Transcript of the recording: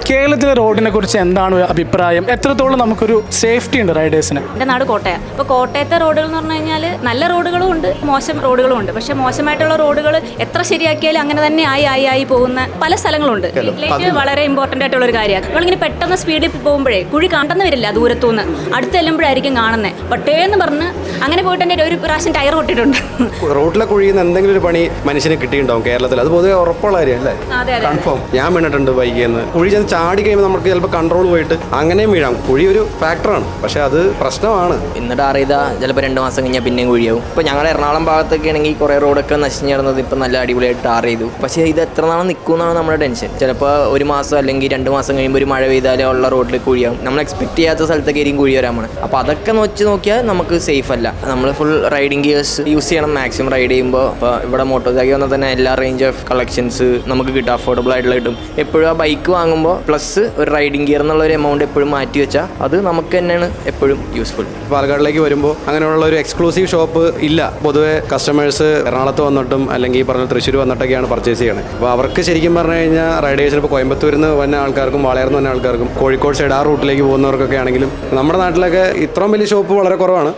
കേരളത്തിലെ റോഡിനെ കുറിച്ച് എന്താണ് അഭിപ്രായം? എത്രത്തോളം നമുക്കൊരു സേഫ്റ്റി ഉണ്ട് റൈഡേഴ്സിന്? എൻ്റെ നാട് കോട്ടയം. അപ്പോൾ കോട്ടയത്തെ റോഡുകൾ എന്ന് പറഞ്ഞു കഴിഞ്ഞാൽ നല്ല റോഡുകളും ഉണ്ട്, മോശം റോഡുകളും ഉണ്ട്. പക്ഷേ മോശമായിട്ടുള്ള റോഡുകൾ എത്ര ശരിയാക്കിയാലും അങ്ങനെ തന്നെ ആയി പോകുന്ന പല സ്ഥലങ്ങളുണ്ട്. ഇതിലേക്ക് വളരെ ഇമ്പോർട്ടൻ്റ് ആയിട്ടുള്ള ഒരു കാര്യമാണ്. നമ്മളിങ്ങനെ പെട്ടെന്ന് സ്പീഡിൽ പോകുമ്പോഴേ കുഴി കണ്ടെന്ന് വരില്ല, ദൂരത്തുനിന്ന് അടുത്ത് ചെല്ലുമ്പോഴായിരിക്കും കാണുന്നത്. പട്ടേന്ന് പറഞ്ഞ് അങ്ങനെ പോയിട്ട് എൻ്റെ ഒരു പ്രാവശ്യം ടയർ പൊട്ടിയിട്ടുണ്ട്. റോഡിലെ കുഴിയിൽ നിന്ന് എന്തെങ്കിലും ഒരു പണി മനുഷ്യന് കിട്ടിയിട്ടുണ്ടാവും കേരളത്തിൽ. അത് പൊതുവെ ഉറപ്പുള്ള കാര്യമല്ലേ? കൺഫേം. ഞാൻ വീണിട്ടുണ്ട് ബൈക്കിൽ നിന്ന്. കുഴി ചെന്ന് ചാടി കഴിയുമ്പോൾ നമുക്ക് ചിലപ്പോൾ കൺട്രോൾ പോയിട്ട് അങ്ങനെയും വീഴാം. കുഴി ഒരു ഫാക്ടറാണ്, പക്ഷെ അത് പ്രശ്നമാണ്. ഇന്ന് ടാർ ചെയ്താൽ ചിലപ്പോൾ 2 മാസം കഴിഞ്ഞാൽ പിന്നെയും കുഴിയാവും. ഇപ്പോൾ ഞങ്ങളുടെ എറണാകുളം ഭാഗത്തൊക്കെ ആണെങ്കിൽ കുറേ റോഡൊക്കെ നശിഞ്ഞ് കിടന്നത് ഇപ്പം നല്ല അടിപൊളിയായിട്ട് ടാർ ചെയ്തു. പക്ഷേ ഇത് എത്ര നാളും നിൽക്കുമെന്നാണ് നമ്മുടെ ടെൻഷൻ. ചിലപ്പോൾ 1 മാസം അല്ലെങ്കിൽ 2 മാസം കഴിയുമ്പോൾ ഒരു മഴ പെയ്താലേ ഉള്ള റോഡിൽ കുഴിയാവും. നമ്മൾ എക്സ്പെക്ട് ചെയ്യാത്ത സ്ഥലത്തൊക്കെ ആയിരിക്കും കുഴി വരാമാണ്. അപ്പോൾ അതൊക്കെ വെച്ച് നോക്കിയാൽ നമുക്ക് സേഫ് അല്ല. നമ്മൾ ഫുൾ റൈഡിങ് ഗിയേഴ്സ് യൂസ് ചെയ്യണം മാക്സിമം റൈഡ് ചെയ്യുമ്പോൾ. അപ്പോൾ ഇവിടെ മോട്ടോർസൈക്കിൾ വന്നാൽ തന്നെ എല്ലാ റേഞ്ച് ഓഫ് കളക്ഷൻസ് നമുക്ക് കിട്ടും, അഫോർഡബിൾ ആയിട്ടുള്ള കിട്ടും. എപ്പോഴും ആ ബൈക്ക് വാങ്ങുമ്പോൾ പ്ലസ് ഒരു റൈഡിങ് ഗിയർ എന്നുള്ള ഒരു എമൗണ്ട് എപ്പോഴും മാറ്റി വെച്ചാൽ അത് നമുക്ക് തന്നെയാണ് എപ്പോഴും യൂസ്ഫുൾ. പാലക്കാടിലേക്ക് വരുമ്പോൾ അങ്ങനെയുള്ള ഒരു എക്സ്ക്ലൂസീവ് ഷോപ്പ് ഇല്ല. പൊതുവെ കസ്റ്റമേഴ്സ് എറണാകുളത്ത് വന്നിട്ടും അല്ലെങ്കിൽ പറഞ്ഞ തൃശ്ശൂർ വന്നിട്ടൊക്കെയാണ് പർച്ചേസ് ചെയ്യണത്. അപ്പോൾ അവർക്ക് ശരിക്കും പറഞ്ഞു കഴിഞ്ഞാൽ റൈഡേഴ്സിന് ഇപ്പോൾ കോയമ്പത്തൂരിൽ നിന്ന് വന്ന ആൾക്കാർക്കും വാളയാറിൽ നിന്ന് വന്ന ആൾക്കാർക്കും കോഴിക്കോട് സൈഡ് ആ റൂട്ടിലേക്ക് പോകുന്നവർക്കൊക്കെ ആണെങ്കിലും നമ്മുടെ നാട്ടിലൊക്കെ ഇത്രയും വലിയ ഷോപ്പ് വളരെ കുറവാണ്.